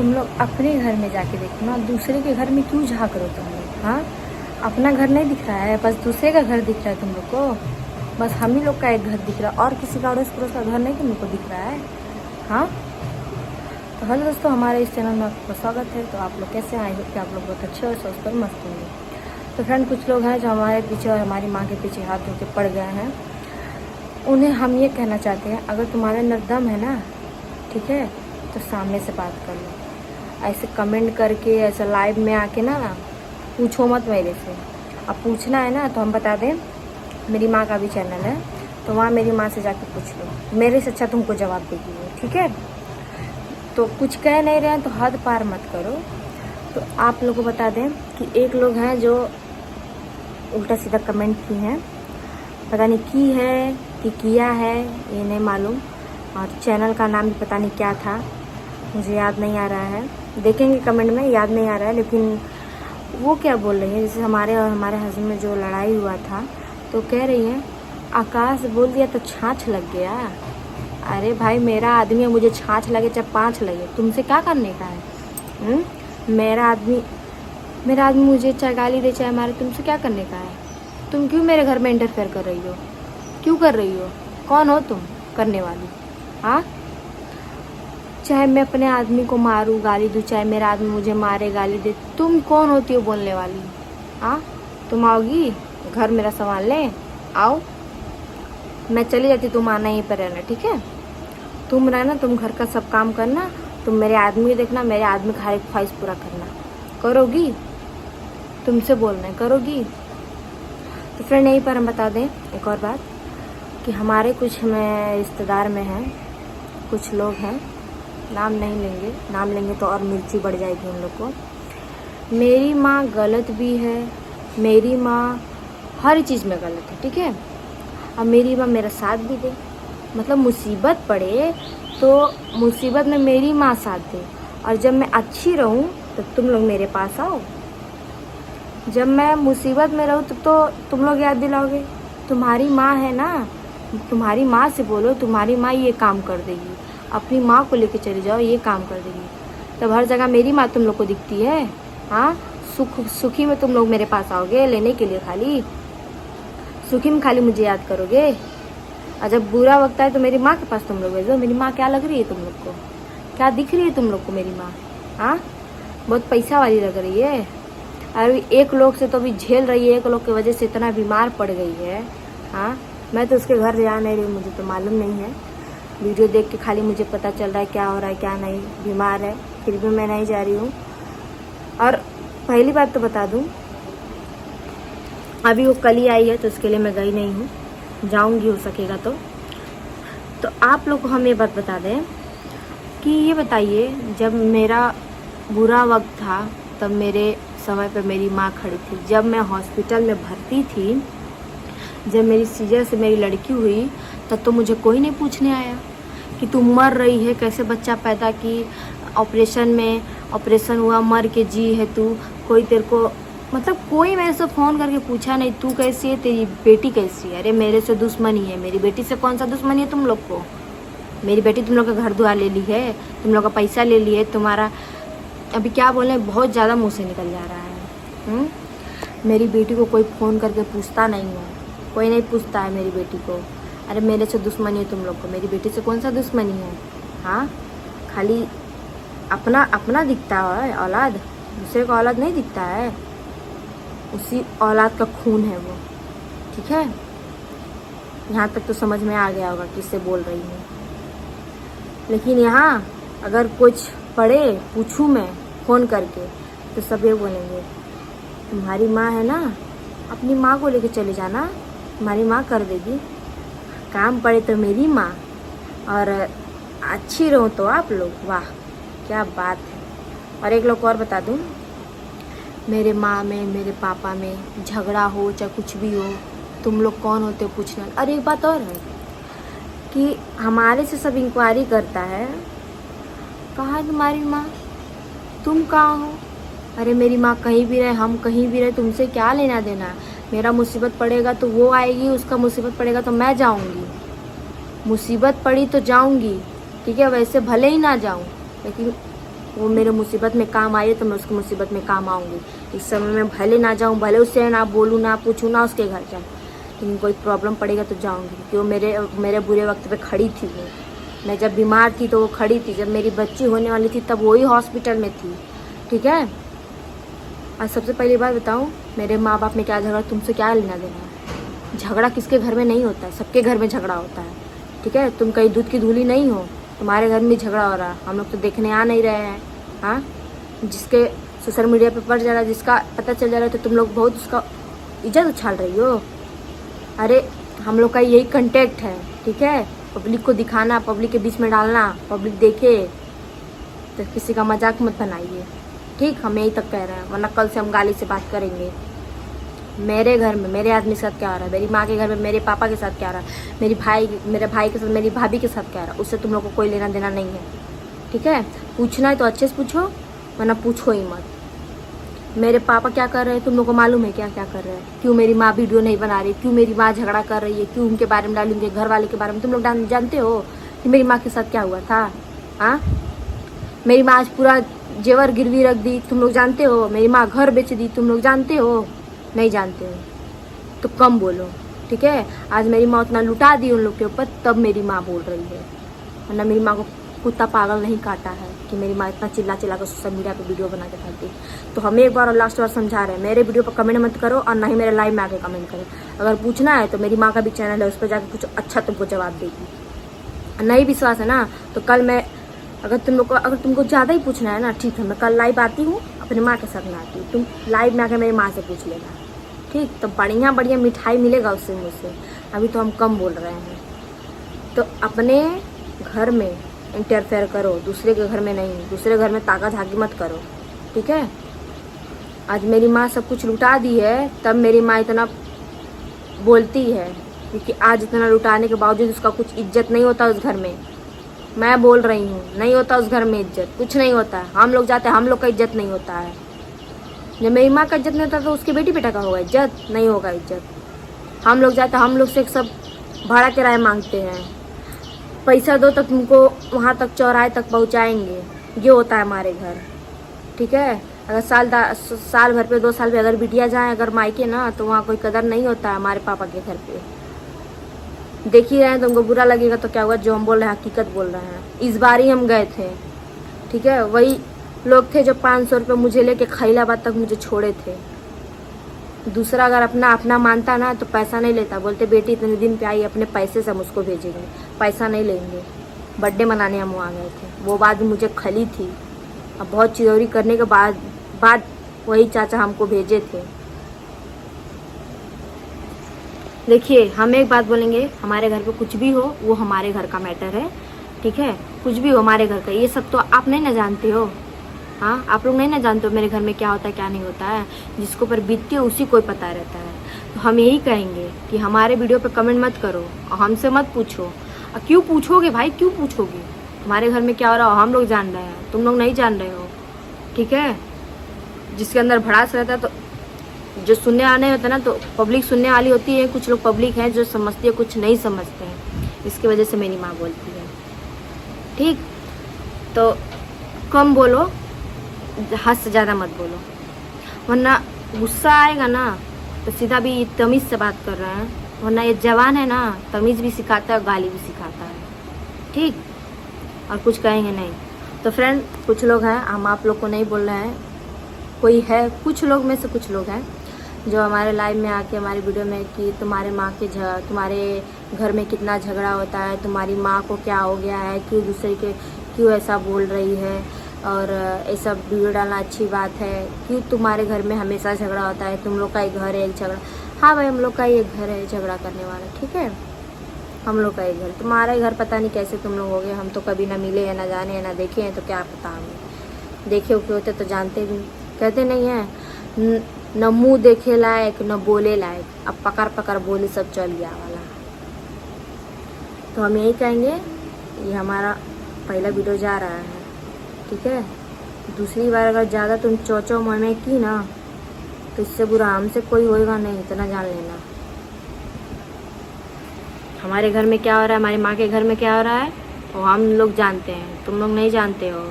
तुम लोग अपने घर में जाके देखो ना, दूसरे के घर में क्यों झाँक रहे हो तुम लोग? हाँ, अपना घर नहीं दिख रहा है, बस दूसरे का घर दिख रहा है तुम लोग को। बस हम ही लोग का एक घर दिख रहा है और किसी का अड़ोस पड़ोस का घर नहीं तुम लोग को दिख रहा है। हाँ, तो हेलो दोस्तों, हमारे इस चैनल में आपका स्वागत है। तो आप लोग कैसे आए हो कि आप लोग बहुत अच्छे और स्वस्थ पर मस्त होंगे। तो फ्रेंड, कुछ लोग हैं जो हमारे पीछे और हमारी माँ के पीछे हाथ धो के पड़ गए हैं। उन्हें हम ये कहना चाहते हैं, अगर तुम्हारे अंदर दम है ना, ठीक है, तो सामने से बात कर लो। ऐसे कमेंट करके ऐसा लाइव में आके ना पूछो मत मेरे से। अब पूछना है ना तो हम बता दें, मेरी माँ का भी चैनल है, तो वहाँ मेरी माँ से जाके पूछ लो। मेरे से अच्छा तुमको जवाब देगी वो, ठीक है। तो कुछ कह नहीं रहे हैं तो हद पार मत करो। तो आप लोगों को बता दें कि एक लोग हैं जो उल्टा सीधा कमेंट की हैं, पता नहीं की है कि किया है ये नहीं मालूम, और चैनल का नाम भी पता नहीं क्या था, मुझे याद नहीं आ रहा है। देखेंगे कमेंट में, याद नहीं आ रहा है। लेकिन वो क्या बोल रही है, जैसे हमारे और हमारे हस्बैंड में जो लड़ाई हुआ था, तो कह रही हैं आकाश बोल दिया तो छाछ लग गया। अरे भाई, मेरा आदमी है, मुझे छाछ लगे चाहे 5 लगे, तुमसे क्या करने का है? मेरा आदमी मुझे चाहे गाली दे चाहे मारे, तुमसे क्या करने का है? तुम क्यों मेरे घर में इंटरफेयर कर रही हो? क्यों कर रही हो? कौन हो तुम करने वाली? हाँ, चाहे मैं अपने आदमी को मारूं गाली दूं, चाहे मेरा आदमी मुझे मारे गाली दे, तुम कौन होती हो बोलने वाली? हाँ, तुम आओगी घर मेरा संभाल ले? आओ, मैं चली जाती, तुम आना यहीं पर रहना, ठीक है। तुम रहना, तुम घर का सब काम करना, तुम मेरे आदमी देखना, मेरे आदमी का हर एक ख्वाहिश पूरा करना। करोगी? तुमसे बोलना है, करोगी? तो फ्रेंड, यहीं पर हम बता दें एक और बात कि हमारे कुछ में रिश्तेदार में हैं, कुछ लोग हैं, नाम नहीं लेंगे, नाम लेंगे तो और मिर्ची बढ़ जाएगी उन लोग को। मेरी माँ गलत भी है, मेरी माँ हर चीज़ में गलत है, ठीक है। अब मेरी माँ मेरा साथ भी दे, मतलब मुसीबत पड़े तो मुसीबत में मेरी माँ साथ दे, और जब मैं अच्छी रहूँ तो तुम लोग मेरे पास आओ। जब मैं मुसीबत में रहूँ तो तुम लोग याद दिलाओगे। तुम्हारी माँ है ना, तुम्हारी माँ से बोलो, तुम्हारी माँ ये काम कर देगी। अपनी माँ को लेके चले जाओ, ये काम कर देगी। तब हर जगह मेरी माँ तुम लोग को दिखती है। हाँ, सुखी में तुम लोग मेरे पास आओगे लेने के लिए, खाली सुखी में खाली मुझे याद करोगे, और जब बुरा वक्त आए तो मेरी माँ के पास तुम लोग भेजो। मेरी माँ क्या लग रही है तुम लोग को? क्या दिख रही है तुम लोग को मेरी माँ? हाँ, बहुत पैसा वाली लग रही है। अरे एक लोग से तो अभी झेल रही है, एक लोग की वजह से इतना बीमार पड़ गई है। हाँ, मैं तो उसके घर जा नहीं रही, मुझे तो मालूम नहीं है। वीडियो देख के खाली मुझे पता चल रहा है क्या हो रहा है क्या नहीं, बीमार है, फिर भी मैं नहीं जा रही हूँ। और पहली बात तो बता दूँ, अभी वो कल ही आई है तो उसके लिए मैं गई नहीं हूँ, जाऊँगी हो सकेगा तो आप लोग को हम ये बात बता दें कि ये बताइए, जब मेरा बुरा वक्त था तब मेरे समय पर मेरी माँ खड़ी थी। जब मैं हॉस्पिटल में भर्ती थी, जब मेरी सीजर से मेरी लड़की हुई, तब तो मुझे कोई नहीं पूछने आया कि तू मर रही है, कैसे बच्चा पैदा की, ऑपरेशन हुआ, मर के जी है तू, कोई तेरे को, मतलब कोई मेरे से फ़ोन करके पूछा नहीं तू कैसी है, तेरी बेटी कैसी है। अरे मेरे से दुश्मनी है, मेरी बेटी से कौन सा दुश्मनी है तुम लोग को? मेरी बेटी तुम लोग का घर दुआर ले ली है, तुम लोग का पैसा ले ली है, तुम्हारा अभी क्या बोले, बहुत ज़्यादा मुँह से निकल जा रहा है। मेरी बेटी को कोई फ़ोन करके पूछता नहीं है, कोई नहीं पूछता है मेरी बेटी को। अरे मेरे से दुश्मनी है तुम लोग को, मेरी बेटी से कौन सा दुश्मनी है? हाँ, खाली अपना अपना दिखता है औलाद, दूसरे का औलाद नहीं दिखता है। उसी औलाद का खून है वो, ठीक है। यहाँ तक तो समझ में आ गया होगा किससे बोल रही हूँ। लेकिन यहाँ अगर कुछ पढ़े पूछूँ मैं फ़ोन करके, तो सब ये बोलेंगे, तुम्हारी माँ है ना, अपनी माँ को लेके चले जाना, तुम्हारी माँ कर देगी। काम पड़े तो मेरी माँ, और अच्छी रहो तो आप लोग। वाह, क्या बात है। और एक लोग और बता दूँ, मेरे माँ में, मेरे पापा में झगड़ा हो चाहे कुछ भी हो, तुम लोग कौन होते हो पूछना। और एक बात और है कि हमारे से सब इंक्वायरी करता है, कहाँ है तुम्हारी माँ, तुम कहाँ हो? अरे मेरी माँ कहीं भी रहे, हम कहीं भी रहे, तुमसे क्या लेना देना? मेरा मुसीबत पड़ेगा तो वो आएगी, उसका मुसीबत पड़ेगा तो मैं जाऊंगी। मुसीबत पड़ी तो जाऊंगी, ठीक है, वैसे भले ही ना जाऊं, लेकिन वो मेरे मुसीबत में काम आई है तो मैं उसकी मुसीबत में काम आऊँगी। इस समय मैं भले ना जाऊँ, भले उससे ना बोलूँ, ना पूछूँ, ना उसके घर जाऊँ, लेकिन कोई प्रॉब्लम पड़ेगा तो जाऊँगी, क्योंकि वो मेरे बुरे वक्त पे खड़ी थी। वो मैं जब बीमार थी तो वो खड़ी थी, जब मेरी बच्ची होने वाली थी तब वही हॉस्पिटल में थी। ठीक है। आज सबसे पहली बात बताऊँ, मेरे माँ बाप में क्या झगड़ा, तुमसे क्या लेना देना है। झगड़ा किसके घर में नहीं होता है, सबके घर में झगड़ा होता है। ठीक है। तुम कहीं दूध की धूली नहीं हो, तुम्हारे घर में झगड़ा हो रहा है, हम लोग तो देखने आ नहीं रहे हैं। हाँ, जिसके सोशल मीडिया पे पड़ जा रहा है, जिसका पता चल जा रहा है, तो तुम लोग बहुत उसका इज्जत उछाल रही हो। अरे हम लोग का यही कंटेंट है। ठीक है। पब्लिक को दिखाना, पब्लिक के बीच में डालना, पब्लिक देखे, तो किसी का मजाक मत बनाइए। ठीक, हम यही तक कह रहे हैं, वरना कल से हम गाली से बात करेंगे। मेरे घर में मेरे आदमी के साथ क्या हो रहा है, मेरी माँ के घर में मेरे पापा के साथ क्या हो रहा है, मेरे भाई के साथ, मेरी भाभी के साथ क्या हो रहा है, उससे तुम लोग को कोई लेना देना नहीं है। ठीक है। पूछना है तो अच्छे से पूछो, वरना पूछो ही मत। मेरे पापा क्या कर रहे हैं तुम लोग को मालूम है क्या क्या कर रहे हैं? क्यों मेरी माँ वीडियो नहीं बना रही, क्यों मेरी माँ झगड़ा कर रही है, क्यों उनके बारे में डालूंगे, घर वाले के बारे में तुम लोग जानते हो कि मेरी माँ के साथ क्या हुआ था? हाँ, मेरी माँ आज पूरा जेवर गिरवी रख दी, तुम लोग जानते हो। मेरी माँ घर बेच दी, तुम लोग जानते हो? नहीं जानते हो तो कम बोलो। ठीक है। आज मेरी माँ उतना लुटा दी उन लोग के ऊपर, तब मेरी माँ बोल रही है, वरना मेरी माँ को कुत्ता पागल नहीं काटा है कि मेरी माँ इतना चिल्ला चिल्ला कर सोशल मीडिया पे वीडियो बना के डालती। तो हमें एक बार और लास्ट बार समझा रहे हैं, मेरे वीडियो पर कमेंट मत करो और ना ही मेरे लाइव में आके कमेंट करो। अगर पूछना है तो मेरी माँ का भी चैनल है, उस पर जाकर कुछ अच्छा तुमको जवाब देगी। नहीं विश्वास है ना तो कल मैं, अगर तुमको ज़्यादा ही पूछना है ना, ठीक है, मैं कल लाइव आती हूँ, अपनी माँ के साथ में आती हूँ, तुम लाइव में आकर मेरी माँ से पूछ लेना। ठीक, तो बढ़िया बढ़िया मिठाई मिलेगा उससे मुझसे। अभी तो हम कम बोल रहे हैं। तो अपने घर में इंटरफेयर करो, दूसरे के घर में नहीं, दूसरे घर में ताका झाकी मत करो। ठीक है। आज मेरी माँ सब कुछ लुटा दी है, तब मेरी माँ इतना बोलती है, क्योंकि आज इतना लुटाने के बावजूद उसका कुछ इज्जत नहीं होता उस घर में। मैं बोल रही हूँ, नहीं होता उस घर में इज्जत, कुछ नहीं होता है। हम लोग जाते हैं, हम लोग का इज्जत नहीं होता है। जब मेरी माँ का इज्जत नहीं होता तो उसके बेटी बेटा का होगा इज्जत? नहीं होगा इज्जत। हम लोग जाते हैं, हम लोग से सब भाड़ा किराया मांगते हैं, पैसा दो तो तुमको वहाँ तक चौराहे तक पहुँचाएंगे। ये होता है हमारे घर। ठीक है। अगर साल भर पे 2 साल पे अगर बिटिया जाए अगर मायके ना, तो वहाँ कोई कदर नहीं होता है हमारे पापा के घर पे। देख ही रहे हैं, तुमको बुरा लगेगा तो क्या हुआ, जो हम बोल रहे हैं हकीकत बोल रहे हैं। इस बार ही हम गए थे। ठीक है। वही लोग थे जो 500 रुपये मुझे लेके खैलाबाद तक मुझे छोड़े थे। दूसरा अगर अपना मानता ना तो पैसा नहीं लेता, बोलते बेटी इतने दिन पे आई, अपने पैसे से हम उसको भेजेंगे, पैसा नहीं लेंगे। बर्थडे मनाने हम वहाँ गए थे, वो बात भी मुझे खली थी। अब बहुत चिरौरी करने के बाद वही चाचा हमको भेजे थे। देखिए, हम एक बात बोलेंगे, हमारे घर पे कुछ भी हो वो हमारे घर का मैटर है। ठीक है। कुछ भी हो हमारे घर का, ये सब तो आप नहीं ना जानते हो। हाँ, आप लोग नहीं ना जानते हो मेरे घर में क्या होता है क्या नहीं होता है। जिसको पर बीतती है उसी को पता रहता है। तो हम यही कहेंगे कि हमारे वीडियो पे कमेंट मत करो और हमसे मत पूछो। क्यों पूछोगे भाई, क्यों पूछोगे? हमारे घर में क्या हो रहा हो हम लोग जान रहे हैं, तुम लोग नहीं जान रहे हो। ठीक है। जिसके अंदर भड़ास रहता है तो जो सुनने आने होता है ना, तो पब्लिक सुनने वाली होती है। कुछ लोग पब्लिक हैं जो समझती है, कुछ नहीं समझते हैं। इसकी वजह से मेरी माँ बोलती है। ठीक, तो कम बोलो, हद से ज़्यादा मत बोलो, वरना गुस्सा आएगा ना तो सीधा भी तमीज़ से बात कर रहे हैं। वरना ये जवान है ना, तमीज़ भी सिखाता है, गाली भी सिखाता है। ठीक, और कुछ कहेंगे नहीं। तो फ्रेंड, कुछ लोग हैं, हम आप लोग को नहीं बोल रहे हैं, कोई है कुछ लोग में से कुछ लोग हैं जो हमारे लाइव में आके हमारी वीडियो में कि तुम्हारे घर में कितना झगड़ा होता है, तुम्हारी माँ को क्या हो गया है, क्यों ऐसा बोल रही है, और ऐसा वीडियो डालना अच्छी बात है, क्यों तुम्हारे घर में हमेशा झगड़ा होता है, तुम लोग का एक घर है एक झगड़ा। हाँ भाई, हम लोग का एक घर है झगड़ा करने वाला। ठीक है। हम लोग का एक घर, तुम्हारा घर पता नहीं कैसे तुम लोग हो गए। हम तो कभी ना मिले हैं, ना जाने हैं, ना देखे हैं, तो क्या पता हमें। देखे हुए होते तो जानते भी। कहते नहीं है, न मुँह देखे लायक न बोले लायक, अब पकड़ पकड़ बोले सब चल गया वाला। तो हम यही कहेंगे, ये हमारा पहला वीडियो जा रहा है। ठीक है। दूसरी बार अगर ज़्यादा तुम चौचौ में की ना, तो इससे बुरा हमसे कोई होएगा नहीं, इतना जान लेना। हमारे घर में क्या हो रहा है, हमारी माँ के घर में क्या हो रहा है, वो हम लोग जानते हैं, तुम लोग नहीं जानते हो।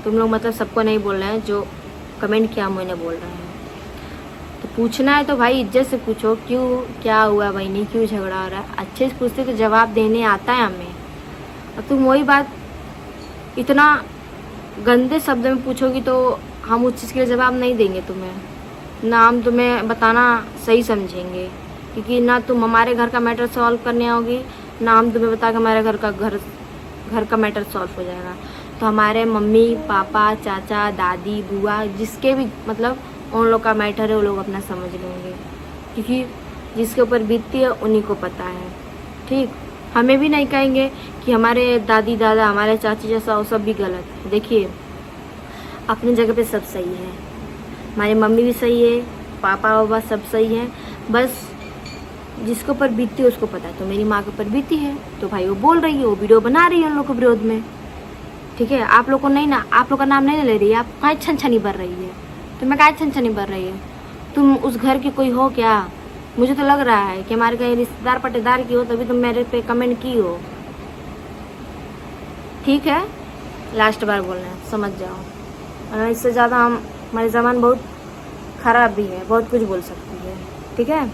तुम लोग मतलब सबको नहीं बोल रहे हैं, जो कमेंट किया मैंने बोल रहे हैं। तो पूछना है तो भाई इज्जत से पूछो, क्यों क्या हुआ बहनी, क्यों झगड़ा हो रहा है, अच्छे से पूछते तो जवाब देने आता है हमें। और तुम वही बात इतना गंदे शब्द में पूछोगी तो हम उस चीज़ के लिए जवाब नहीं देंगे तुम्हें, ना हम तुम्हें बताना सही समझेंगे, क्योंकि ना तुम हमारे घर का मैटर सॉल्व करने आओगी, ना हम तुम्हें बता के हमारे घर का मैटर सॉल्व हो जाएगा। तो हमारे मम्मी पापा चाचा दादी बुआ जिसके भी मतलब उन लोग का मैटर है वो लोग अपना समझ लेंगे, क्योंकि जिसके ऊपर बीतती है उन्हीं को पता है। ठीक, हमें भी नहीं कहेंगे कि हमारे दादी दादा हमारे चाची जैसा वो सब भी गलत है। देखिए अपनी जगह पे सब सही है, हमारी मम्मी भी सही है, पापा बाबा सब सही है, बस जिसके ऊपर बीतती है उसको पता है। तो मेरी माँ के ऊपर बीती है तो भाई वो बोल रही है, वो वीडियो बना रही है उन लोग के विरोध में। ठीक है, आप लोग को नहीं ना, आप लोग का नाम नहीं ले रही है, आप कहाँ छनछनी भर रही है, तुम्हें कहाँ छनछनी भर रही है, तुम उस घर की कोई हो क्या? मुझे तो लग रहा है कि हमारे कहीं रिश्तेदार पटेदार की हो तभी तुम मेरे पे कमेंट की हो। ठीक है, लास्ट बार बोलना है, समझ जाओ, इससे ज़्यादा हमारी ज़बान बहुत ख़राब भी है, बहुत कुछ बोल सकती है। ठीक है।